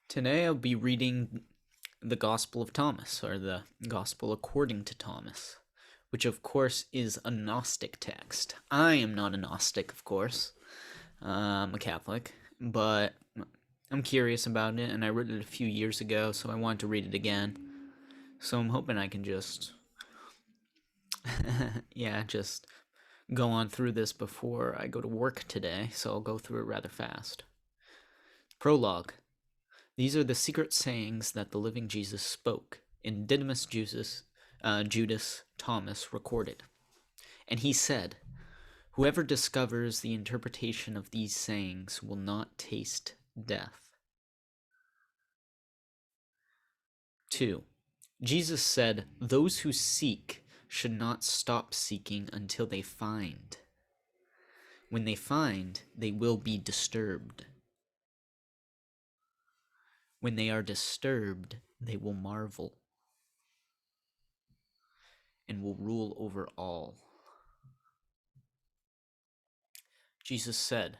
Today I'll be reading the Gospel of Thomas, or the Gospel according to Thomas, which of course is a Gnostic text. I am not a Gnostic, of course. I'm a Catholic, but I'm curious about it, and I read it a few years ago, so I wanted to read it again. So I'm hoping I can just, just go on through this before I go to work today, so I'll go through it rather fast. Prologue. These are the secret sayings that the living Jesus spoke, and Didymus Judas Thomas recorded. And he said, "Whoever discovers the interpretation of these sayings will not taste death." 2. Jesus said, "Those who seek should not stop seeking until they find. When they find, they will be disturbed. When they are disturbed, they will marvel and will rule over all." Jesus said,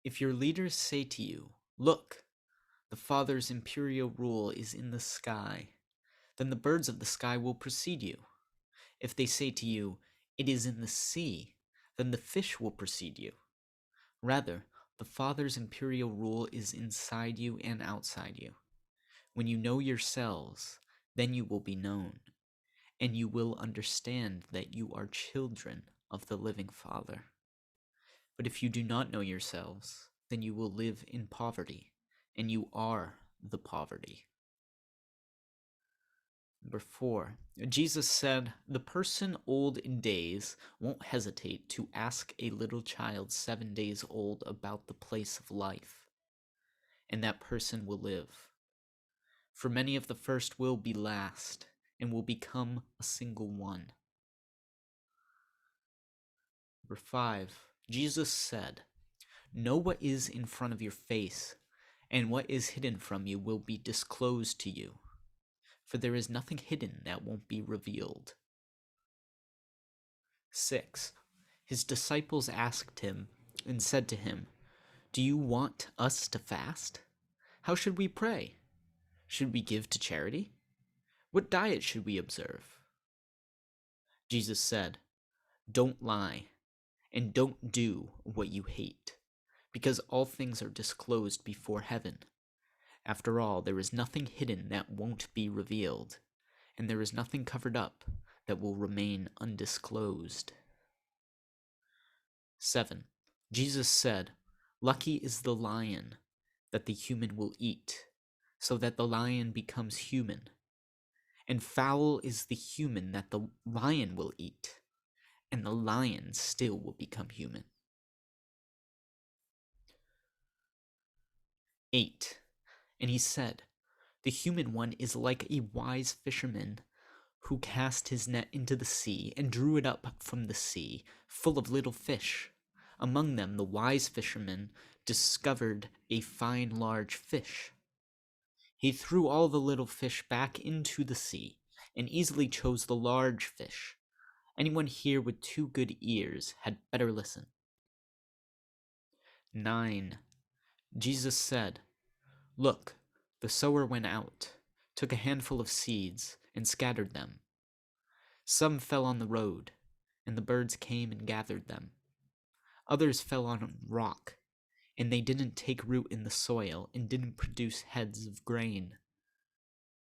"If your leaders say to you, 'Look, the Father's imperial rule is in the sky,' then the birds of the sky will precede you. If they say to you, 'It is in the sea,' then the fish will precede you. Rather, the Father's imperial rule is inside you and outside you. When you know yourselves, then you will be known, and you will understand that you are children of the living Father. But if you do not know yourselves, then you will live in poverty, and you are the poverty." Number 4. Jesus said, "The person old in days won't hesitate to ask a little child 7 days old about the place of life, and that person will live. For many of the first will be last, and will become a single one." Number 5. Jesus said, "Know what is in front of your face, and what is hidden from you will be disclosed to you. For there is nothing hidden that won't be revealed." 6. His disciples asked him and said to him, "Do you want us to fast? How should we pray? Should we give to charity? What diet should we observe?" Jesus said, "Don't lie, and don't do what you hate, because all things are disclosed before heaven. After all, there is nothing hidden that won't be revealed, and there is nothing covered up that will remain undisclosed." 7. Jesus said, "Lucky is the lion that the human will eat, so that the lion becomes human. And foul is the human that the lion will eat, and the lion still will become human." 8. And he said, "The human one is like a wise fisherman who cast his net into the sea and drew it up from the sea, full of little fish. Among them, the wise fisherman discovered a fine large fish. He threw all the little fish back into the sea and easily chose the large fish. Anyone here with 2 good ears had better listen." 9. Jesus said, "Look, the sower went out, took a handful of seeds, and scattered them. Some fell on the road, and the birds came and gathered them. Others fell on rock, and they didn't take root in the soil and didn't produce heads of grain.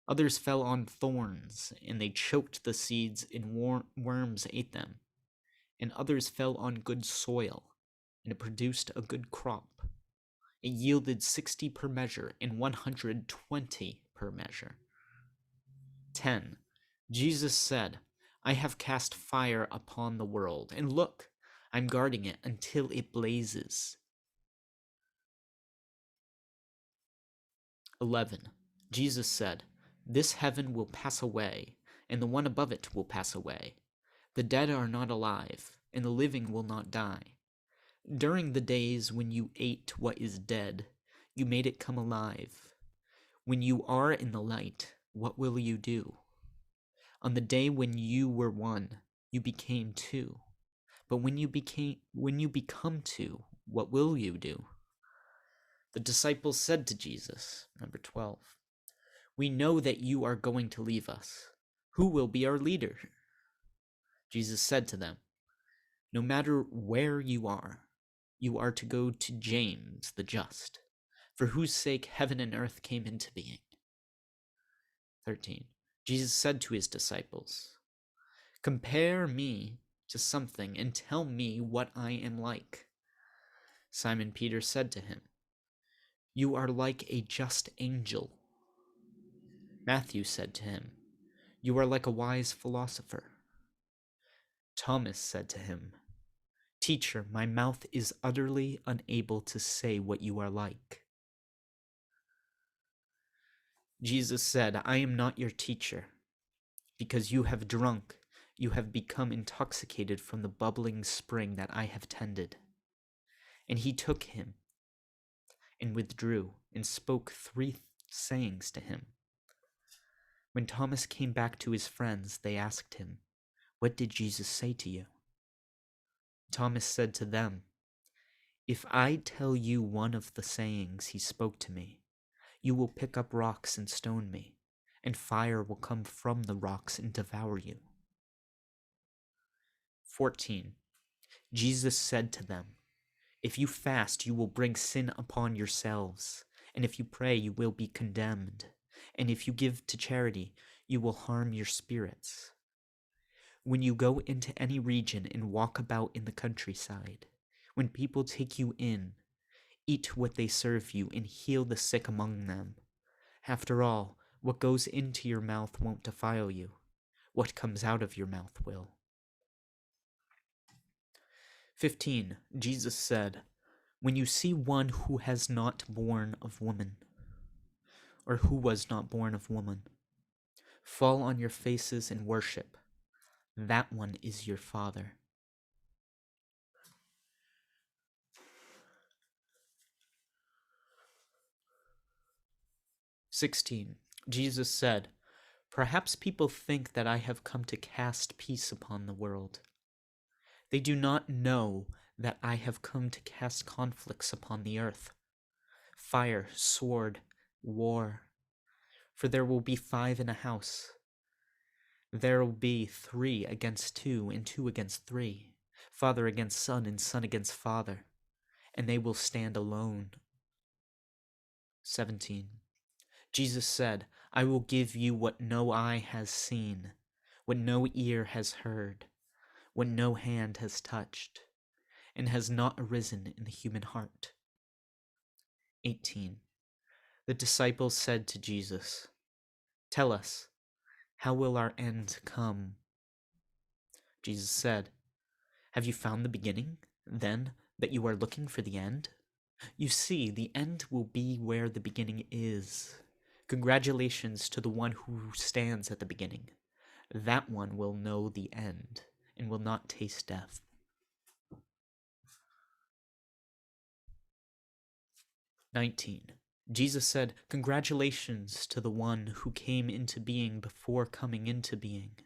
Others fell on thorns, and they choked the seeds, and worms ate them. And others fell on good soil, and it produced a good crop. It yielded 60 per measure and 120 per measure." 10. Jesus said, "I have cast fire upon the world, and look, I'm guarding it until it blazes." 11. Jesus said, "This heaven will pass away, and the one above it will pass away. The dead are not alive, and the living will not die. During the days when you ate what is dead, you made it come alive. When you are in the light, what will you do? On the day when you were one, you became two. But when you become two, what will you do? The disciples said to Jesus, number 12, "We know that you are going to leave us. Who will be our leader?" Jesus said to them, "No matter where you are to go to James the just, for whose sake heaven and earth came into being." 13. Jesus said to his disciples, "Compare me to something and tell me what I am like." Simon Peter said to him, "You are like a just angel." Matthew said to him, "You are like a wise philosopher." Thomas said to him, "Teacher, my mouth is utterly unable to say what you are like." Jesus said, "I am not your teacher. Because you have drunk, you have become intoxicated from the bubbling spring that I have tended." And he took him and withdrew and spoke three sayings to him. When Thomas came back to his friends, they asked him, "What did Jesus say to you?" Thomas said to them, "If I tell you one of the sayings he spoke to me, you will pick up rocks and stone me, and fire will come from the rocks and devour you." 14. Jesus said to them, "If you fast, you will bring sin upon yourselves, and if you pray, you will be condemned, and if you give to charity, you will harm your spirits. When you go into any region and walk about in the countryside, when people take you in, eat what they serve you and heal the sick among them. After all, what goes into your mouth won't defile you. What comes out of your mouth will." 15. Jesus said, "When you see one who has not born of woman, or who was not born of woman, fall on your faces and worship. That one is your Father." 16. Jesus said, "Perhaps people think that I have come to cast peace upon the world. They do not know that I have come to cast conflicts upon the earth. Fire, sword, war. For there will be 5 in a house. There will be 3 against 2 and 2 against 3, father against son and son against father, and they will stand alone." 17. Jesus said, "I will give you what no eye has seen, what no ear has heard, what no hand has touched, and has not arisen in the human heart." 18. The disciples said to Jesus, "Tell us, how will our end come?" Jesus said, "Have you found the beginning, then, that you are looking for the end? You see, the end will be where the beginning is. Congratulations to the one who stands at the beginning. That one will know the end and will not taste death." 19. Jesus said, "Congratulations to the one who came into being before coming into being."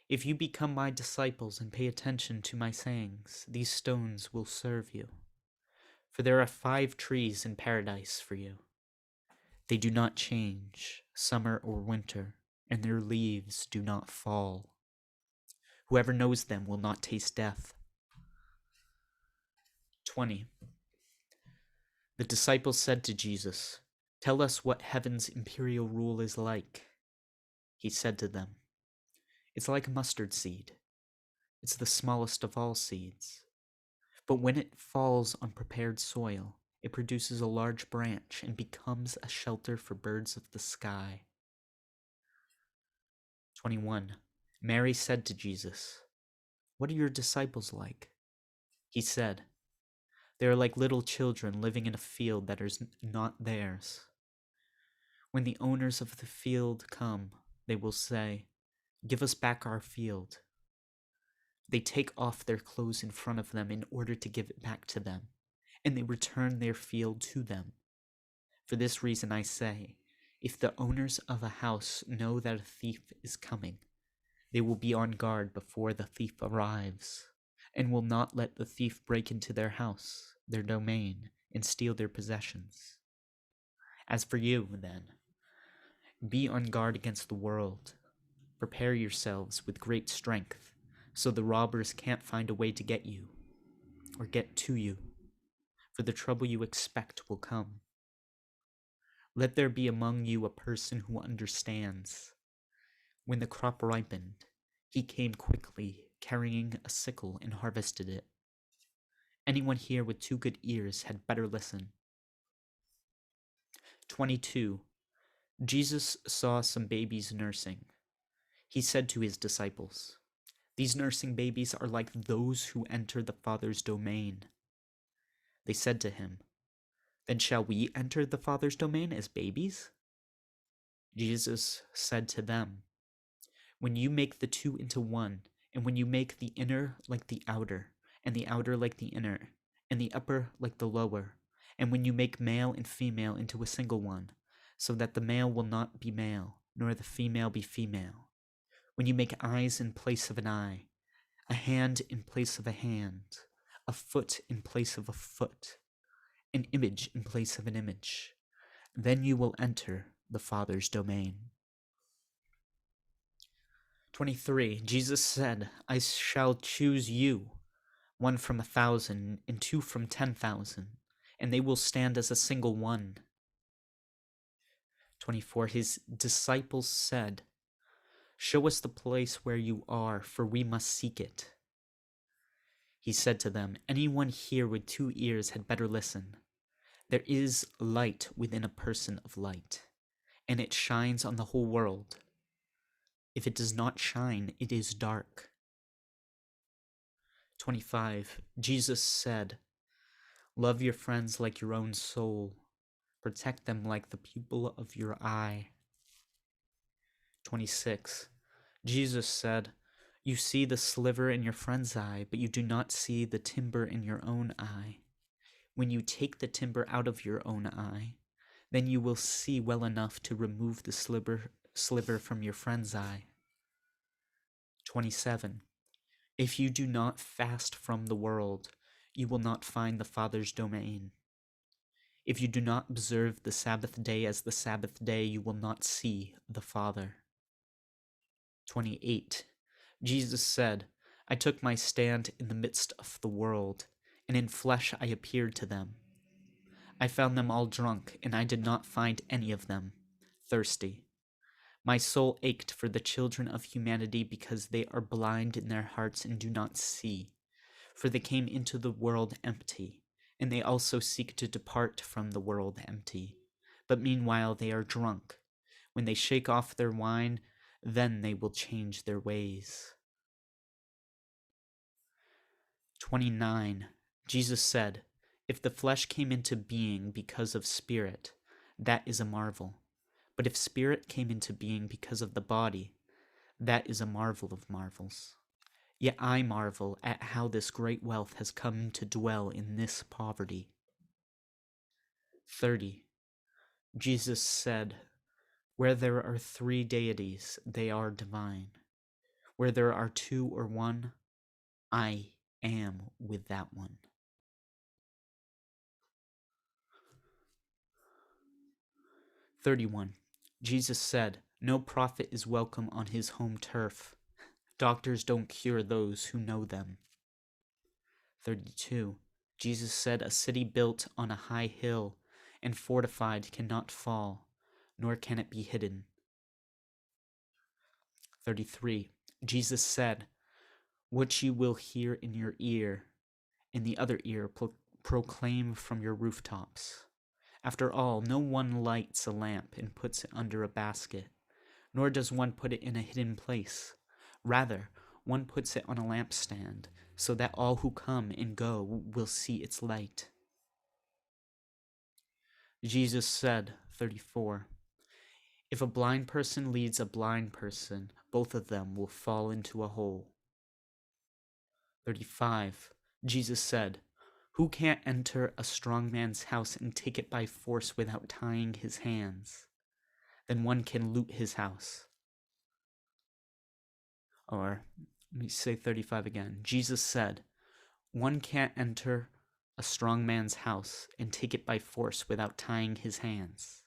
If you become my disciples and pay attention to my sayings, these stones will serve you. For there are 5 trees in paradise for you. They do not change, summer or winter, and their leaves do not fall. Whoever knows them will not taste death. 20. The disciples said to Jesus, "Tell us what heaven's imperial rule is like." He said to them, "It's like a mustard seed. It's the smallest of all seeds. But when it falls on prepared soil, it produces a large branch and becomes a shelter for birds of the sky." 21. Mary said to Jesus, "What are your disciples like?" He said, "They are like little children living in a field that is not theirs. When the owners of the field come, they will say, 'Give us back our field.' They take off their clothes in front of them in order to give it back to them, and they return their field to them. For this reason I say, if the owners of a house know that a thief is coming, they will be on guard before the thief arrives, and will not let the thief break into their house. their domain, and steal their possessions. As for you, then, be on guard against the world. Prepare yourselves with great strength, so the robbers can't find a way to get you, or get to you, for the trouble you expect will come. Let there be among you a person who understands. When the crop ripened, he came quickly, carrying a sickle, and harvested it. Anyone here with 2 good ears had better listen. 22. Jesus saw some babies nursing. He said to his disciples, "These nursing babies are like those who enter the Father's domain." They said to him, "Then shall we enter the Father's domain as babies?" Jesus said to them, "When you make the two into one, and when you make the inner like the outer, and the outer like the inner, and the upper like the lower, and when you make male and female into a single one, so that the male will not be male, nor the female be female, when you make eyes in place of an eye, a hand in place of a hand, a foot in place of a foot, an image in place of an image, then you will enter the Father's domain." 23. Jesus said, "I shall choose you, 1 from 1,000, and 2 from 10,000, and they will stand as a single one." 24. His disciples said, "Show us the place where you are, for we must seek it." He said to them, "Anyone here with 2 ears had better listen. There is light within a person of light, and it shines on the whole world. If it does not shine, it is dark." 25. Jesus said, "Love your friends like your own soul. Protect them like the pupil of your eye." 26. Jesus said, "You see the sliver in your friend's eye, but you do not see the timber in your own eye. When you take the timber out of your own eye, then you will see well enough to remove the sliver from your friend's eye." 27. If you do not fast from the world, you will not find the Father's domain. If you do not observe the Sabbath day as the Sabbath day, you will not see the Father. 28. Jesus said, "I took my stand in the midst of the world, and in flesh I appeared to them. I found them all drunk, and I did not find any of them thirsty. My soul ached for the children of humanity because they are blind in their hearts and do not see. For they came into the world empty, and they also seek to depart from the world empty. But meanwhile they are drunk. When they shake off their wine, then they will change their ways." 29. Jesus said, "If the flesh came into being because of spirit, that is a marvel. But if spirit came into being because of the body, that is a marvel of marvels. Yet I marvel at how this great wealth has come to dwell in this poverty." 30. Jesus said, "Where there are 3 deities, they are divine. Where there are 2 or 1, I am with that one." 31. Jesus said, "No prophet is welcome on his home turf. Doctors don't cure those who know them." 32. Jesus said, "A city built on a high hill and fortified cannot fall, nor can it be hidden." 33. Jesus said, "What you will hear in your ear, in the other ear proclaim from your rooftops." After all, no one lights a lamp and puts it under a basket, nor does one put it in a hidden place. Rather, one puts it on a lampstand, so that all who come and go will see its light. Jesus said, 34, "If a blind person leads a blind person, both of them will fall into a hole." 35. Jesus said, "Who can't enter a strong man's house and take it by force without tying his hands? Then one can loot his house." Or, let me say 35 again. Jesus said, "One can't enter a strong man's house and take it by force without tying his hands.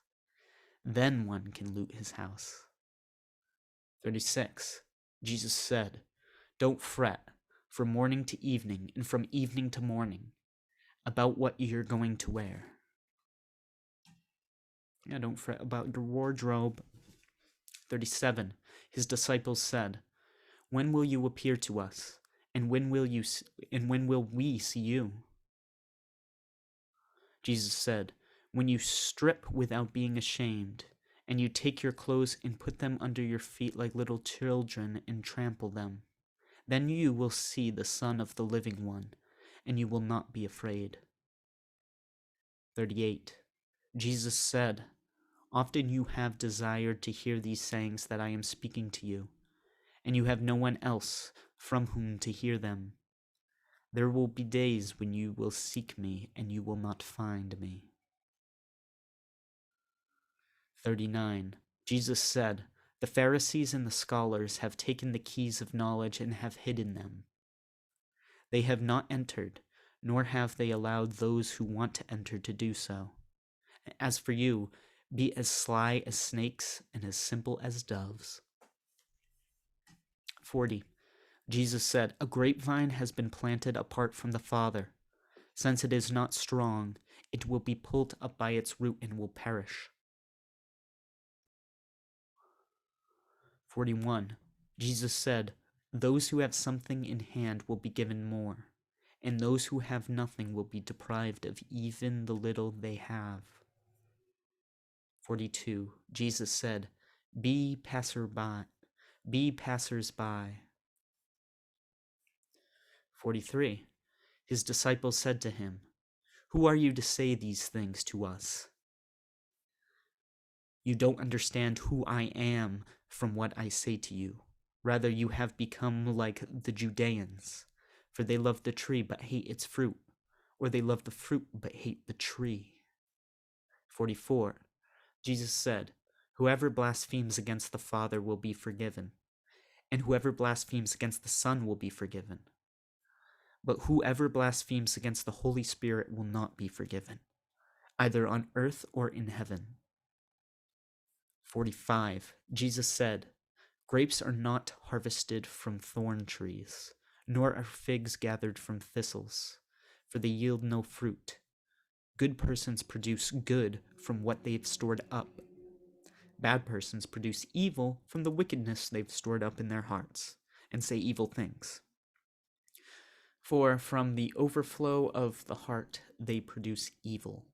Then one can loot his house. 36. Jesus said, "Don't fret from morning to evening and from evening to morning about what you're going to wear." Yeah, don't fret about your wardrobe. 37. His disciples said, "When will you appear to us? And when will we see you?" Jesus said, "When you strip without being ashamed, and you take your clothes and put them under your feet like little children and trample them, then you will see the Son of the Living One, and you will not be afraid." 38. Jesus said, "Often you have desired to hear these sayings that I am speaking to you, and you have no one else from whom to hear them. There will be days when you will seek me, and you will not find me." 39. Jesus said, "The Pharisees and the scholars have taken the keys of knowledge and have hidden them. They have not entered, nor have they allowed those who want to enter to do so. As for you, be as sly as snakes and as simple as doves." 40. Jesus said, "A grapevine has been planted apart from the Father. Since it is not strong, it will be pulled up by its root and will perish." 41. Jesus said, "Those who have something in hand will be given more, and those who have nothing will be deprived of even the little they have." 42. Jesus said, Be passers-by. 43. His disciples said to him, "Who are you to say these things to us? You don't understand who I am from what I say to you. Rather, you have become like the Judeans, for they love the tree but hate its fruit, or they love the fruit but hate the tree." 44. Jesus said, "Whoever blasphemes against the Father will be forgiven, and whoever blasphemes against the Son will be forgiven. But whoever blasphemes against the Holy Spirit will not be forgiven, either on earth or in heaven." 45. Jesus said, "Grapes are not harvested from thorn trees, nor are figs gathered from thistles, for they yield no fruit. Good persons produce good from what they've stored up. Bad persons produce evil from the wickedness they've stored up in their hearts, and say evil things. For from the overflow of the heart they produce evil."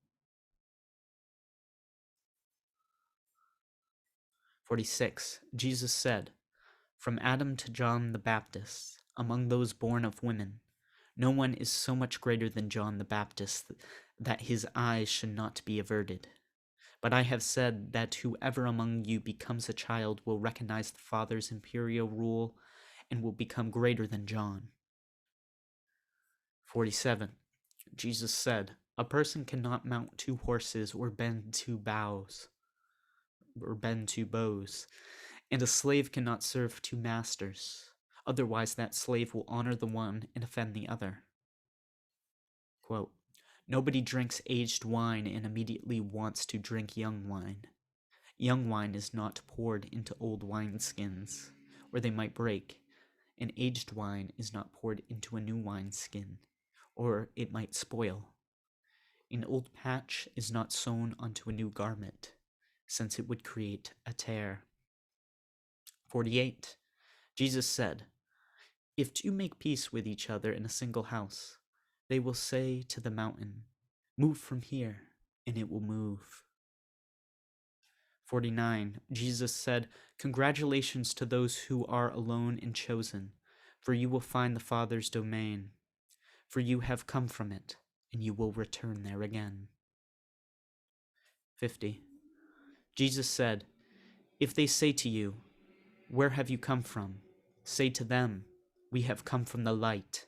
46. Jesus said, "From Adam to John the Baptist, among those born of women, no one is so much greater than John the Baptist that his eyes should not be averted. But I have said that whoever among you becomes a child will recognize the Father's imperial rule and will become greater than John." 47. Jesus said, "A person cannot mount two horses or bend two bows, and a slave cannot serve two masters. Otherwise, that slave will honor the one and offend the other." Quote, "Nobody drinks aged wine and immediately wants to drink young wine. Young wine is not poured into old wineskins, or they might break, and aged wine is not poured into a new wineskin, or it might spoil. An old patch is not sewn onto a new garment, since it would create a tear." 48. Jesus said, "If two make peace with each other in a single house, they will say to the mountain, 'Move from here,' and it will move." 49. Jesus said, "Congratulations to those who are alone and chosen, for you will find the Father's domain. For you have come from it, and you will return there again." 50. Jesus said, "If they say to you, 'Where have you come from?' say to them, 'We have come from the light,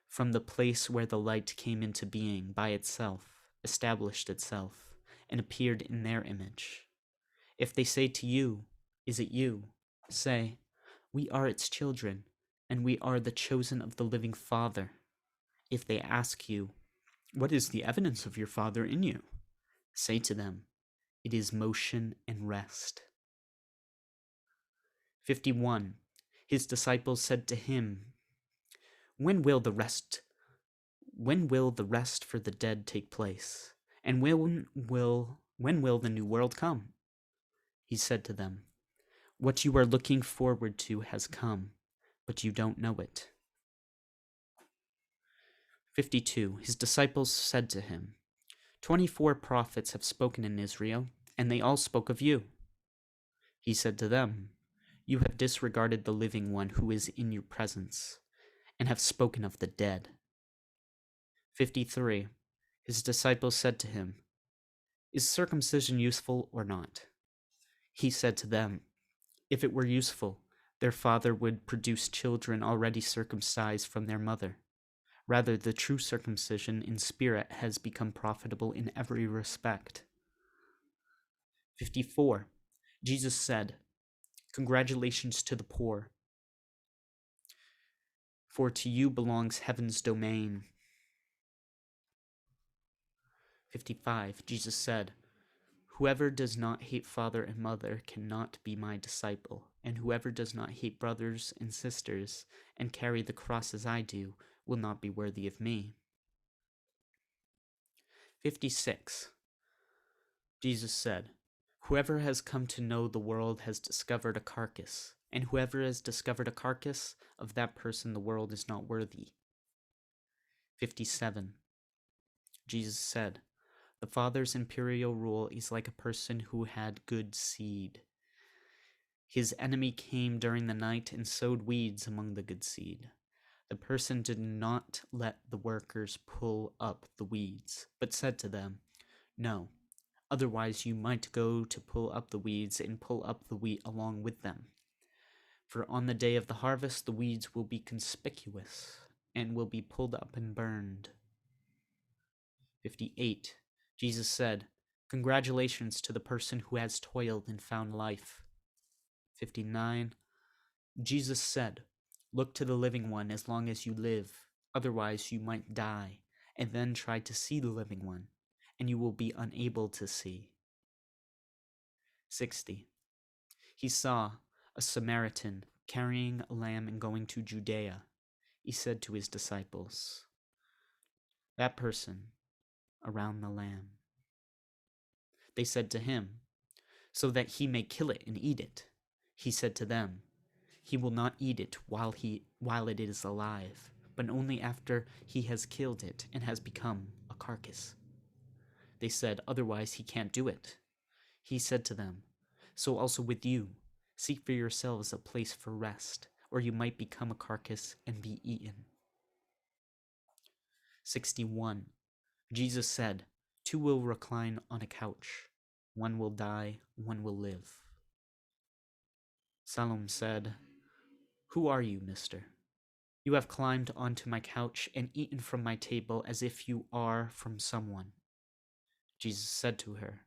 from the place where the light came into being by itself, established itself, and appeared in their image.' If they say to you, 'Is it you?' say, 'We are its children, and we are the chosen of the living Father.' If they ask you, What is the evidence of your Father in you? Say to them, it is motion and rest. 51. His disciples said to him, When will the rest for the dead take place? And when will the new world come? He said to them, What you are looking forward to has come, but you don't know it. 52. His disciples said to him, 24 prophets have spoken in Israel, and they all spoke of you. He said to them, You have disregarded the living one who is in your presence, and have spoken of the dead. 53. His disciples said to him, Is circumcision useful or not? He said to them, If it were useful, their father would produce children already circumcised from their mother. Rather, the true circumcision in spirit has become profitable in every respect. 54. Jesus said, Congratulations to the poor, for to you belongs heaven's domain. 55. Jesus said, Whoever does not hate father and mother cannot be my disciple, and whoever does not hate brothers and sisters and carry the cross as I do will not be worthy of me. 56. Jesus said, Whoever has come to know the world has discovered a carcass, and whoever has discovered a carcass, of that person the world is not worthy. 57. Jesus said, The Father's imperial rule is like a person who had good seed. His enemy came during the night and sowed weeds among the good seed. The person did not let the workers pull up the weeds, but said to them, No, otherwise you might go to pull up the weeds and pull up the wheat along with them. For on the day of the harvest the weeds will be conspicuous and will be pulled up and burned. 58. Jesus said, Congratulations to the person who has toiled and found life. 59. Jesus said, Look to the living one as long as you live, otherwise you might die, and then try to see the living one, and you will be unable to see. 60. He saw a Samaritan carrying a lamb and going to Judea. He said to his disciples, That person around the lamb. They said to him, So that he may kill it and eat it. He said to them, He will not eat it while it is alive, but only after he has killed it and has become a carcass. They said, Otherwise he can't do it. He said to them, So also with you, seek for yourselves a place for rest, or you might become a carcass and be eaten. 61. Jesus said, Two will recline on a couch. One will die, one will live. Salome said, Who are you, mister? You have climbed onto my couch and eaten from my table as if you are from someone. Jesus said to her,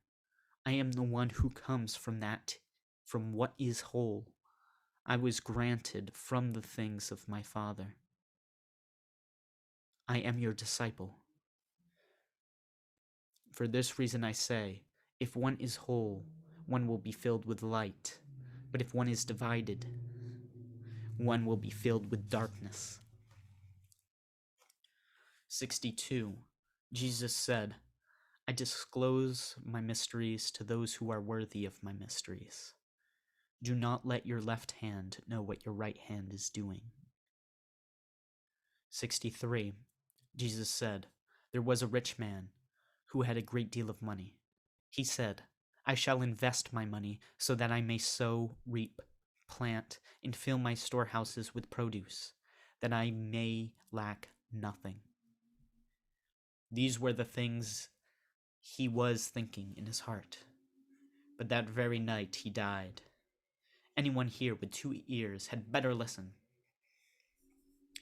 I am the one who comes from what is whole. I was granted from the things of my Father. I am your disciple. For this reason I say, if one is whole, one will be filled with light, but if one is divided, one will be filled with darkness. 62. Jesus said, I disclose my mysteries to those who are worthy of my mysteries. Do not let your left hand know what your right hand is doing. 63. Jesus said, There was a rich man who had a great deal of money. He said, I shall invest my money so that I may sow, reap, plant, and fill my storehouses with produce, that I may lack nothing. These were the things he was thinking in his heart. But that very night he died. Anyone here with 2 ears had better listen.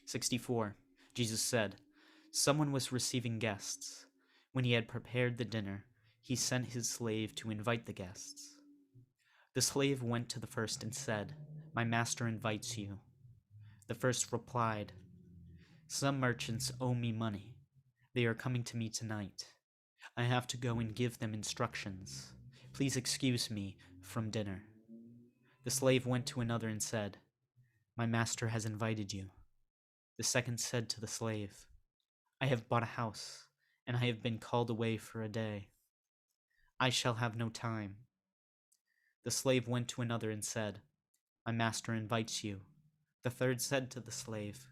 64. Jesus said, Someone was receiving guests. When he had prepared the dinner, he sent his slave to invite the guests. The slave went to the first and said, My master invites you. The first replied, Some merchants owe me money. They are coming to me tonight. I have to go and give them instructions. Please excuse me from dinner." The slave went to another and said, "My master has invited you." The second said to the slave, "I have bought a house, and I have been called away for a day. I shall have no time." The slave went to another and said, "My master invites you." The third said to the slave,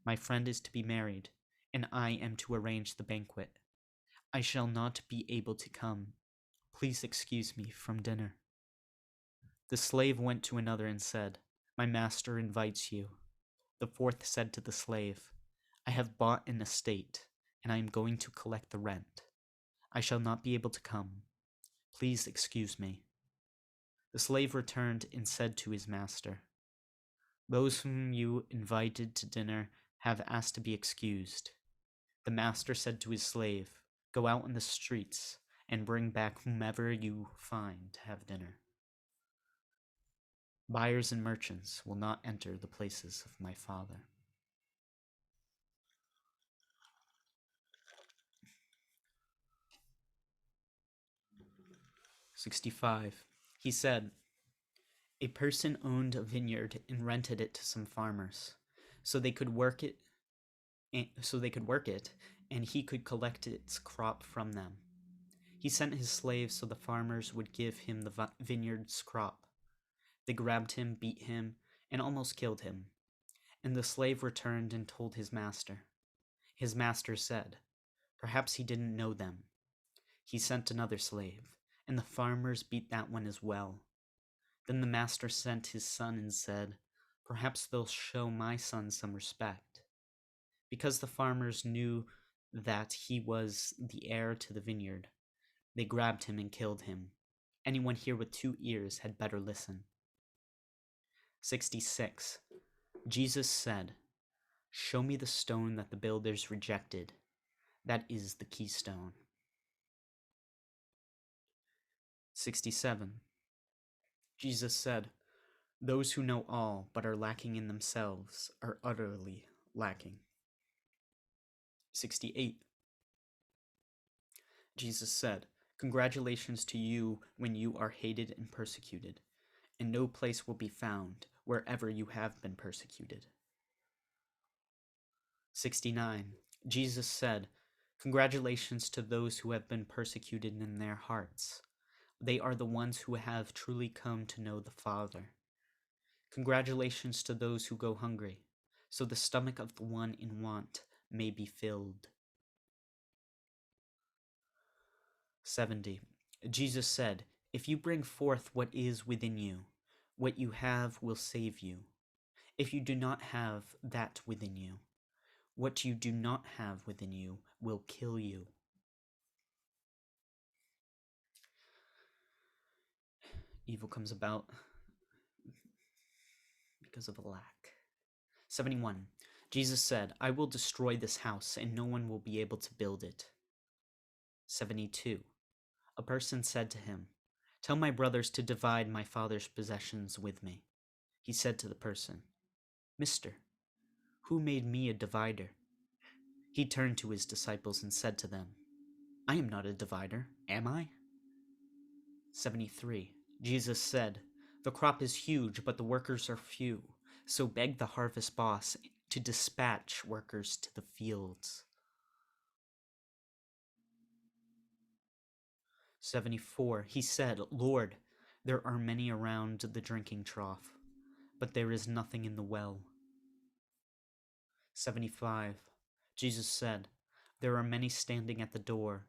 "My friend is to be married, and I am to arrange the banquet. I shall not be able to come. Please excuse me from dinner." The slave went to another and said, "My master invites you." The fourth said to the slave, "I have bought an estate, and I am going to collect the rent. I shall not be able to come. Please excuse me." The slave returned and said to his master, "Those whom you invited to dinner have asked to be excused." The master said to his slave, "Go out in the streets and bring back whomever you find to have dinner. Buyers and merchants will not enter the places of my Father." 65. He said, "A person owned a vineyard and rented it to some farmers, so they could work it, and he could collect its crop from them. He sent his slaves so the farmers would give him the vineyard's crop. They grabbed him, beat him, and almost killed him. And the slave returned and told his master. His master said, 'Perhaps he didn't know them.' He sent another slave, and the farmers beat that one as well. Then the master sent his son and said, 'Perhaps they'll show my son some respect.' Because the farmers knew that he was the heir to the vineyard, they grabbed him and killed him. Anyone here with 2 ears had better listen." 66. Jesus said, "Show me the stone that the builders rejected. That is the keystone." 67. Jesus said, "Those who know all but are lacking in themselves are utterly lacking." 68. Jesus said, "Congratulations to you when you are hated and persecuted, and no place will be found wherever you have been persecuted." 69. Jesus said, "Congratulations to those who have been persecuted in their hearts. They are the ones who have truly come to know the Father. Congratulations to those who go hungry, so the stomach of the one in want may be filled." 70. Jesus said, "If you bring forth what is within you, what you have will save you. If you do not have that within you, what you do not have within you will kill you." Evil comes about because of a lack. 71. Jesus said, "I will destroy this house, and no one will be able to build it." 72. A person said to him, "Tell my brothers to divide my father's possessions with me." He said to the person, "Mister, who made me a divider?" He turned to his disciples and said to them, "I am not a divider, am I?" 73. Jesus said, "The crop is huge, but the workers are few. So beg the harvest boss to dispatch workers to the fields." 74. He said, "Lord, there are many around the drinking trough, but there is nothing in the well." 75. Jesus said, "There are many standing at the door,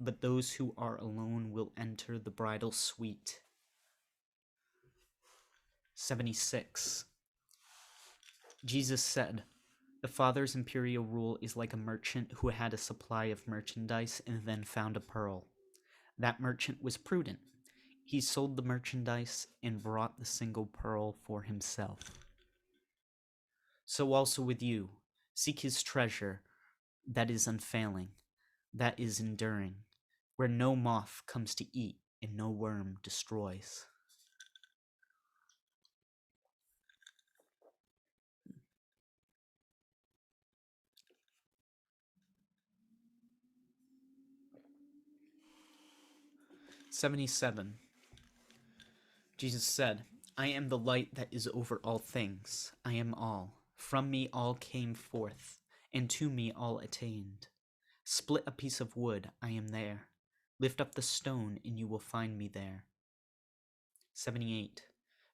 but those who are alone will enter the bridal suite." 76. Jesus said, "The Father's imperial rule is like a merchant who had a supply of merchandise and then found a pearl. That merchant was prudent. He sold the merchandise and brought the single pearl for himself. So also with you, seek his treasure that is unfailing, that is enduring, where no moth comes to eat and no worm destroys." 77. Jesus said, I am the light that is over all things. I am all. From me all came forth, and to me all attained. Split a piece of wood, I am there. Lift up the stone, and you will find me there. 78.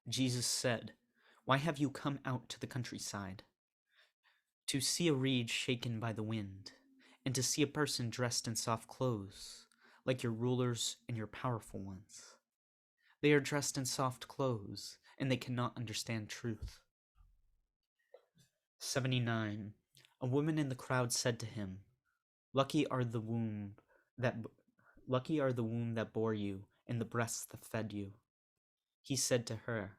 Jesus said, Why have you come out to the countryside? To see a reed shaken by the wind, and to see a person dressed in soft clothes, like your rulers and your powerful ones. They are dressed in soft clothes, and they cannot understand truth. 79. A woman in the crowd said to him, Lucky are the womb that bore you, and the breasts that fed you. He said to her,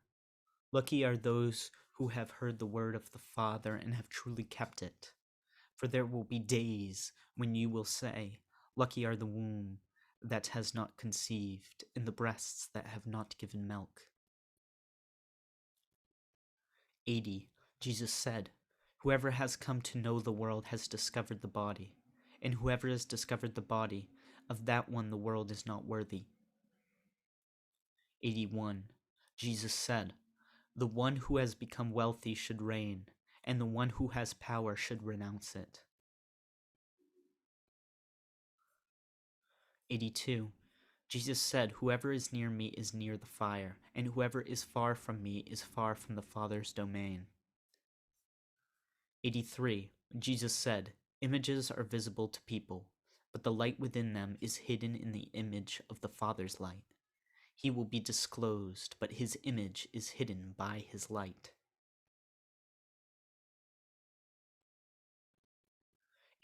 Lucky are those who have heard the word of the Father and have truly kept it. For there will be days when you will say, Lucky are the womb that has not conceived, and the breasts that have not given milk. 80. Jesus said, Whoever has come to know the world has discovered the body, and whoever has discovered the body, of that one the world is not worthy. 81. Jesus said, The one who has become wealthy should reign, and the one who has power should renounce it. 82. Jesus said, Whoever is near me is near the fire, and whoever is far from me is far from the Father's domain. 83. Jesus said, Images are visible to people, but the light within them is hidden in the image of the Father's light. He will be disclosed, but his image is hidden by his light.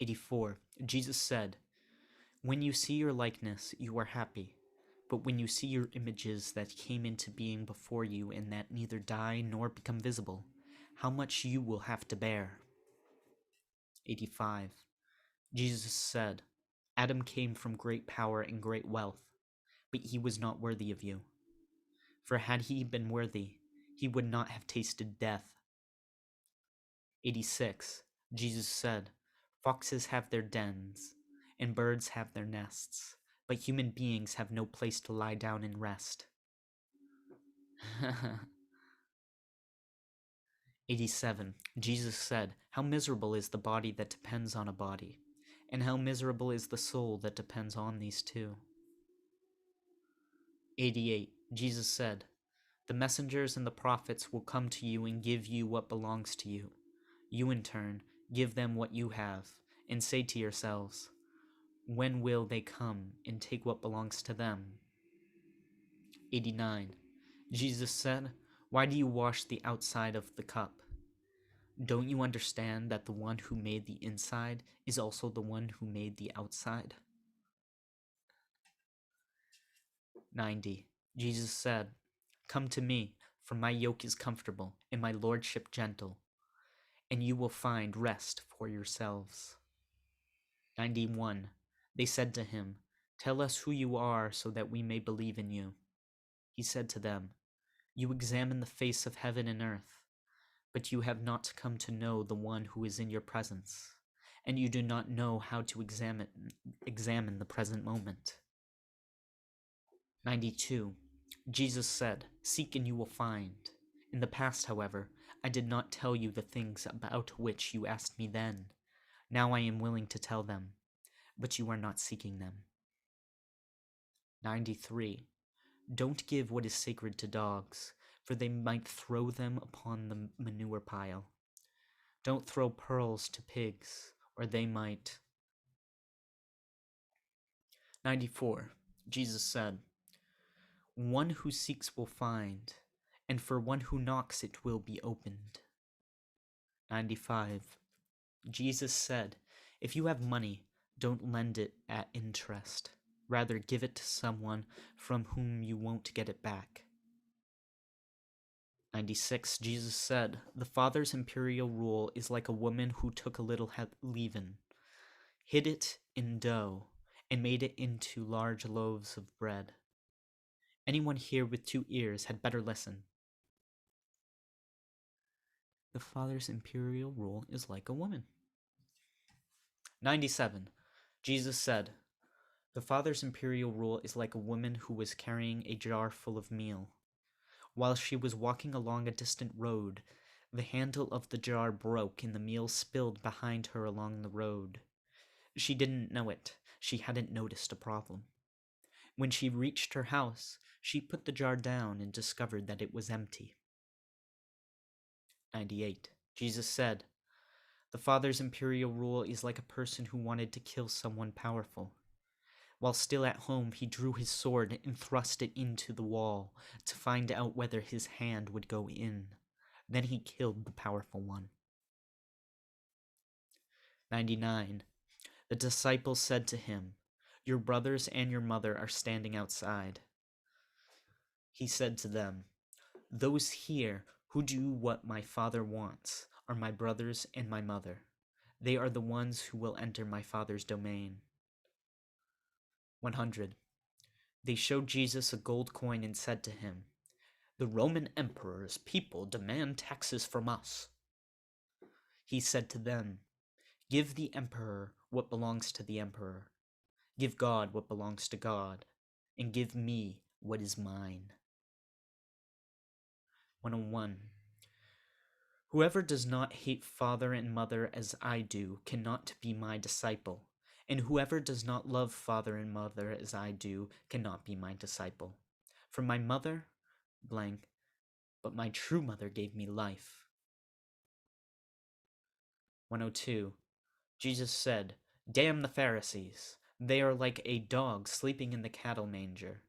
84. Jesus said, When you see your likeness, you are happy. But when you see your images that came into being before you and that neither die nor become visible, how much you will have to bear. 85. Jesus said, Adam came from great power and great wealth, but he was not worthy of you. For had he been worthy, he would not have tasted death. 86. Jesus said, Foxes have their dens, and birds have their nests, but human beings have no place to lie down and rest. 87. Jesus said, How miserable is the body that depends on a body, and how miserable is the soul that depends on these two. 88. Jesus said, The messengers and the prophets will come to you and give you what belongs to you. You in turn, give them what you have, and say to yourselves, When will they come and take what belongs to them? 89. Jesus said, Why do you wash the outside of the cup? Don't you understand that the one who made the inside is also the one who made the outside? 90. Jesus said, Come to me, for my yoke is comfortable and my lordship gentle, and you will find rest for yourselves. 91. They said to him, Tell us who you are so that we may believe in you. He said to them, You examine the face of heaven and earth, but you have not come to know the one who is in your presence, and you do not know how to examine the present moment. 92. Jesus said, Seek and you will find. In the past, however, I did not tell you the things about which you asked me then. Now I am willing to tell them, but you are not seeking them. 93. Don't give what is sacred to dogs, for they might throw them upon the manure pile. Don't throw pearls to pigs, or they might. 94. Jesus said, One who seeks will find, and for one who knocks it will be opened. 95. Jesus said, If you have money, don't lend it at interest. Rather, give it to someone from whom you won't get it back. 96. Jesus said, The Father's imperial rule is like a woman who took a little leaven, hid it in dough, and made it into large loaves of bread. Anyone here with 2 ears had better listen. The Father's imperial rule is like a woman. 97. Jesus said, The Father's imperial rule is like a woman who was carrying a jar full of meal. While she was walking along a distant road, the handle of the jar broke and the meal spilled behind her along the road. She didn't know it. She hadn't noticed a problem. When she reached her house, she put the jar down and discovered that it was empty. 98. Jesus said, "The Father's imperial rule is like a person who wanted to kill someone powerful. While still at home, he drew his sword and thrust it into the wall to find out whether his hand would go in. Then he killed the powerful one." 99. The disciples said to him, "Your brothers and your mother are standing outside." He said to them, "Those here who do what my Father wants are my brothers and my mother. They are the ones who will enter my Father's domain." 100. They showed Jesus a gold coin and said to him, "The Roman emperor's people demand taxes from us." He said to them, "Give the emperor what belongs to the emperor. Give God what belongs to God, and give me what is mine." 101. Whoever does not hate father and mother as I do cannot be my disciple, and whoever does not love father and mother as I do cannot be my disciple. For my mother, blank, but my true mother gave me life. 102. Jesus said, "Damn the Pharisees! They are like a dog sleeping in the cattle manger.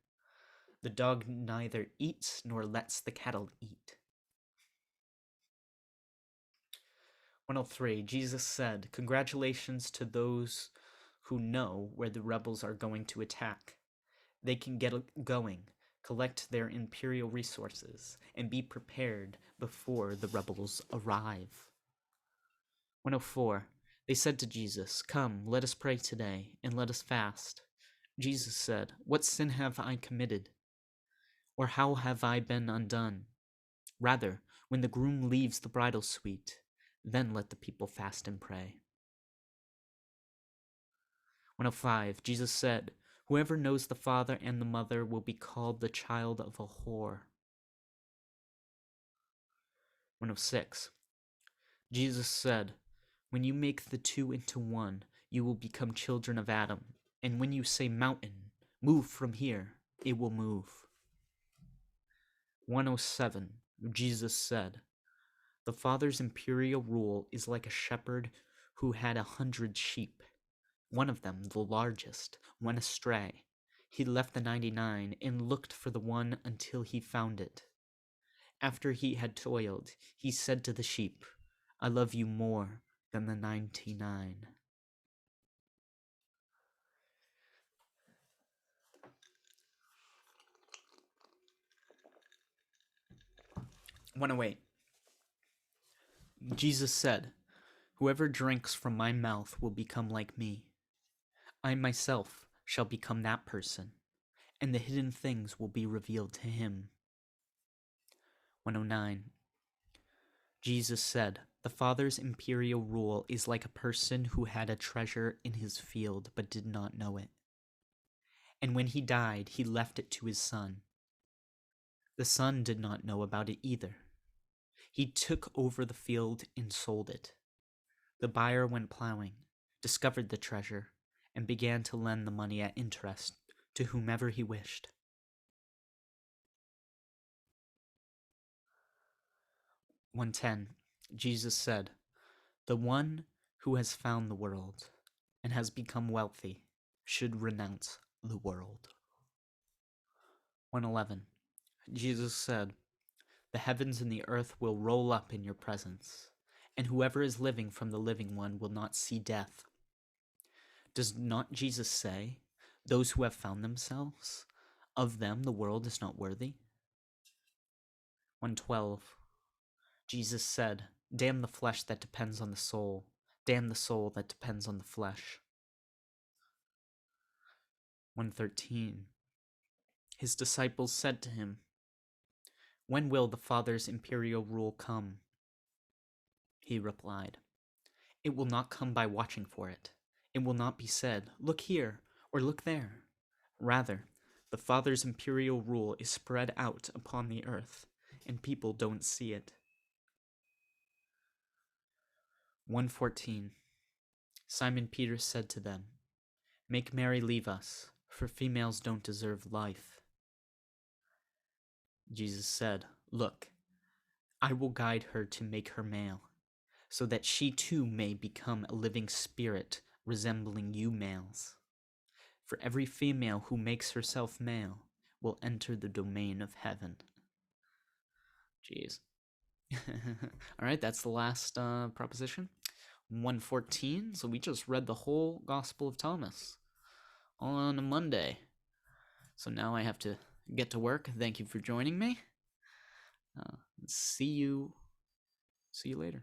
The dog neither eats nor lets the cattle eat." 103. Jesus said, "Congratulations to those who know where the rebels are going to attack. They can get going, collect their imperial resources, and be prepared before the rebels arrive." 104. They said to Jesus, "Come, let us pray today, and let us fast." Jesus said, "What sin have I committed? Or how have I been undone? Rather, when the groom leaves the bridal suite, then let the people fast and pray." 105. Jesus said, "Whoever knows the father and the mother will be called the child of a whore." 106. Jesus said, "When you make the two into one, you will become children of Adam. And when you say mountain, move from here, it will move." 107. Jesus said, "The Father's imperial rule is like a shepherd who had 100 sheep. One of them, the largest, went astray. He left the 99 and looked for the one until he found it. After he had toiled, he said to the sheep, 'I love you more than the 99. 108. Jesus said, "Whoever drinks from my mouth will become like me. I myself shall become that person, and the hidden things will be revealed to him." 109. Jesus said, "The Father's imperial rule is like a person who had a treasure in his field but did not know it. And when he died, he left it to his son. The son did not know about it either. He took over the field and sold it. The buyer went plowing, discovered the treasure, and began to lend the money at interest to whomever he wished." 110. Jesus said, "The one who has found the world and has become wealthy should renounce the world." 111. Jesus said, "The heavens and the earth will roll up in your presence, and whoever is living from the living one will not see death." Does not Jesus say, "Those who have found themselves, of them the world is not worthy"? 112. Jesus said, "Damn the flesh that depends on the soul. Damn the soul that depends on the flesh." 113. His disciples said to him, "When will the Father's imperial rule come?" He replied, "It will not come by watching for it. It will not be said, 'Look here, Or look there. Rather, the Father's imperial rule is spread out upon the earth, and people don't see it. 1:14. Simon Peter said to them, "Make Mary leave us, for females don't deserve life." Jesus said, "Look, I will guide her to make her male, so that she too may become a living spirit resembling you males. For every female who makes herself male will enter the domain of heaven." Jeez. All right, that's the last proposition. 1:14. So we just read the whole Gospel of Thomas on a Monday. So now I have to get to work. Thank you for joining me. See you later.